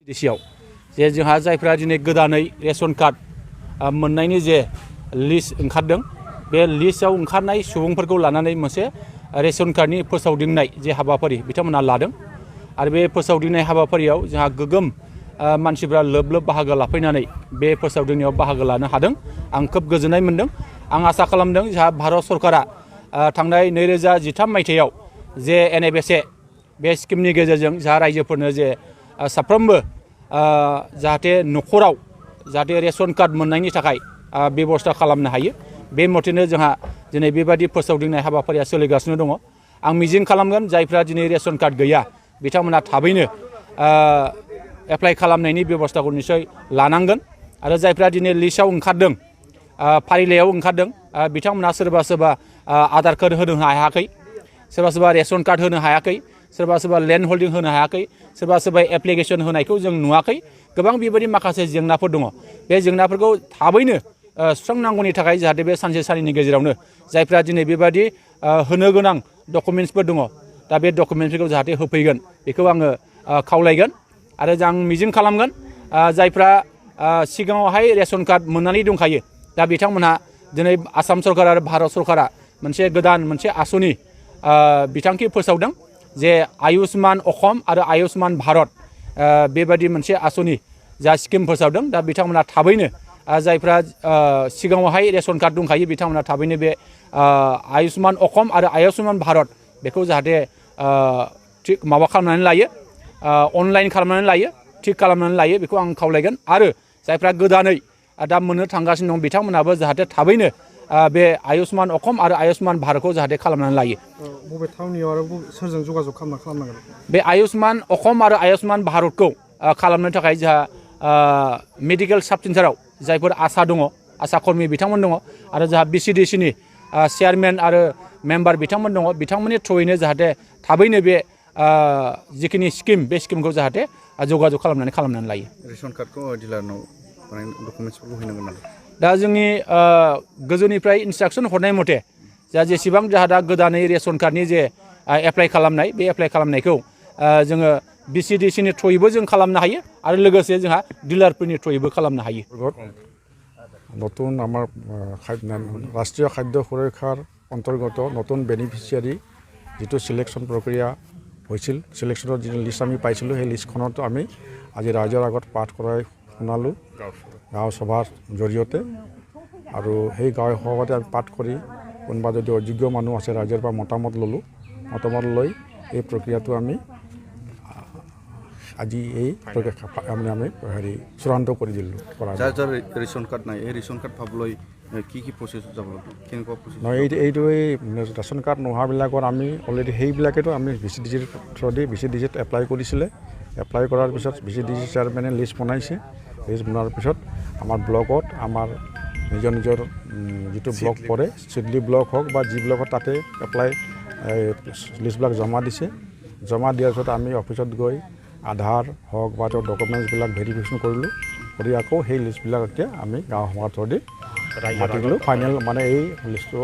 दिसियाव जे जोंहा जायफ्रा दिनै गोदानै रेशन कार्ड मोननायनि जे लिस्ट ओंखारदों बे लिस्टआव ओंखारनाय सुबुंफोरखौ लानानै मोनसे रेशन कार्डनि फोसावदिंनाय जे हाबाफारि बिथांमोना लादों आरो बे फोसावदिंनाय हाबाफारियाव जोंहा गोगोम मानसिफ्रा लोब लोब बाहागो लाफैनानै बे फोसावदिंनायाव बाहागो लानो हादों। आं खोब गोजोननाय मोनदों। आं आसा खालामदों जोंहा भारत सरकारा थांनाय 2013 मायथाइयाव जे NFSA बे स्किमनि गेजेरजों जोंहा रायजोफोरनो जे साफ्रोमबो जाहाथे न'खराव जाहाथे रेशन कार्ड मोननायनि थाखाय बेबस्था खालामनो हायो। बे मथेनो जोंहा दिनै बेबायदि फोसावदिंनाय हाबाफारिया सोलिगासिनो दङ। आं मिजिं खालामगोन जायफ्रा दिनै रेशन कार्ड गैया बिथांमोना थाबैनो एप्लाइ खालामनायनि बेबस्थाखौ निश्चय लानांगोन आरो जायफ्रा दिनै लिस्टआव ओंखारदों फारिलाइयाव ओंखारदों बिथांमोना सोरबा सोरबा आधार कार्ड होनो हायाखै, सोरबा सोरबा रेशन कार्ड होनो हायाखै, सोरबा सोरबा लेन्ड हल्डिं होनो हायाखै, सोरबा सोरबा एप्लिकेशन होनायखौ जों नुवाखै। गोबां बेबायदि माखासे जेंनाफोर दङ। बे जेंनाफोरखौ थाबैनो सुस्रांनांगौनि थाखाय जाहाथे बे सानसे साननैनि गेजेरावनो जायफ्रा दिनै बेबायदि होनो गोनां डकुमेन्ट्सफोर दङ दा बे डकुमेन्ट्सफोरखौ जाहाथे होफैगोन बेखौ आङो खावलायगोन आरो आं मिजिं खालामगोन जायफ्रा सिगाङावहाय रेशन कार्ड मोननानै दंखायो दा बिथांमोनहा दिनै आसाम सरकार आरो भारत सरकारा मोनसे गोदान मोनसे आसुनि बिथांखि फोसावदों जे आयुष्मान अखम आरो आयुष्मान भारत बेबायदि मोनसे आसुनि जा स्किम फोसावदों दा बिथांमोना थाबैनो जायफ्रा सिगाङावहाय रेशन कार्ड दंखायो बिथांमोना थाबैनो बे आयुष्मान अखम आरो आयुष्मान भारत बेखौ जाहाथे थिग माबा खालामनानै लायो, अनलाइन खालामनानै लायो, थिग खालामनानै लायो बेखौ आं खावलायगोन आरो जायफ्रा गोदानै दा मोननो थांगासिनो दं बिथांमोनाबो जाहाथे थाबैनो बे आयुष्मान अखम आरो आयुष्मान भारतखौ जाहाथे खालामनानै लायो। बबे थावनियाव आरो सोरजों जगाजग खालामनांगोन? बे आयुष्मान अखम आरो आयुष्मान भारतखौ खालामनो थाखाय जोंहा मेडिकेल साब सेन्टाराव जायफोर आसा दङ, आसा कर्मि बिथांमोन दङ आरो जोंहा BCDCनि चेयारमेन आरो मेम्बार बिथांमोन दङ, बिथांमोननि थ्रुयैनो जाहाथे थाबैनो बे जिखिनि स्किम बे स्किमखौ जाहाथे जगाजग खालामनानै लायो। रेशन कार्डखौ डिलारनाव डकुमेन्ट्सफोरखौ हैनांगोन नामा? दा जोंनि गोजौनिफ्राय इन्सट्राक्सन हरनाय मथे जा जेसेबां जोंहा दा गोदानै रेशन कार्डनि जे एप्लाइ खालामनाय बे एप्लाइ खालामनायखौ जोङो BCDCनि थ्रुयैबो जों खालामनो हायो आरो लोगोसे जोंहा डिलारफोरनि थ्रुयैबो खालामनो हायो। নতুন আমাৰ ৰাষ্ট্ৰীয় খাদ্য সুৰক্ষাৰ অন্তৰ্গত নতুন বেনিফিচিয়াৰী যিটো চিলেকশ্যন প্ৰক্ৰিয়া হৈছিল, চিলেকশ্যনৰ যিটো লিষ্ট আমি পাইছিলোঁ সেই লিষ্টখনত আমি আজি ৰাইজৰ আগত পাঠ কৰাই শুনালোঁ গাঁও সভাৰ জৰিয়তে। আৰু সেই গাঁও সভাতে আমি পাঠ কৰি কোনোবা যদি অযোগ্য মানুহ আছে ৰাইজৰ পৰা মতামত ল'লোঁ, মতামত লৈ এই প্ৰক্ৰিয়াটো আমি আজি এই আমি চূড়ান্ত কৰি দিলোঁ। যাৰ যাৰ ৰেচন কাৰ্ড নাই এই ৰেচন কাৰ্ড পাবলৈ কি প্ৰচেছ যাব লাগিব, কেনেকুৱা প্ৰচেছ? নহয় এইটো এই ৰেচন কাৰ্ড নোহোৱাবিলাকৰ আমি অলৰেডি সেইবিলাকেতো আমি BCDCৰ থ্ৰুদি BCDCত এপ্লাই কৰিছিলে। এপ্লাই কৰাৰ পিছত BCDC চেয়াৰমেনে লিষ্ট বনাইছে। লিষ্ট বনোৱাৰ পিছত আমাৰ ব্লকত আমাৰ নিজৰ নিজৰ যিটো ব্লক পৰে চিডলি ব্লক হওক বা যি ব্লকত তাতে এপ্লাই লিষ্টবিলাক জমা দিছে। জমা দিয়াৰ পিছত আমি অফিচত গৈ আধাৰ হওক বা তেওঁৰ ডকুমেণ্টছবিলাক ভেৰিফিকেশ্যন কৰিলোঁ, কৰি আকৌ সেই লিষ্টবিলাক এতিয়া আমি গাঁও সভাৰ থ্ৰুদি মাতি দিলোঁ। ফাইনেল মানে এই লিষ্টটো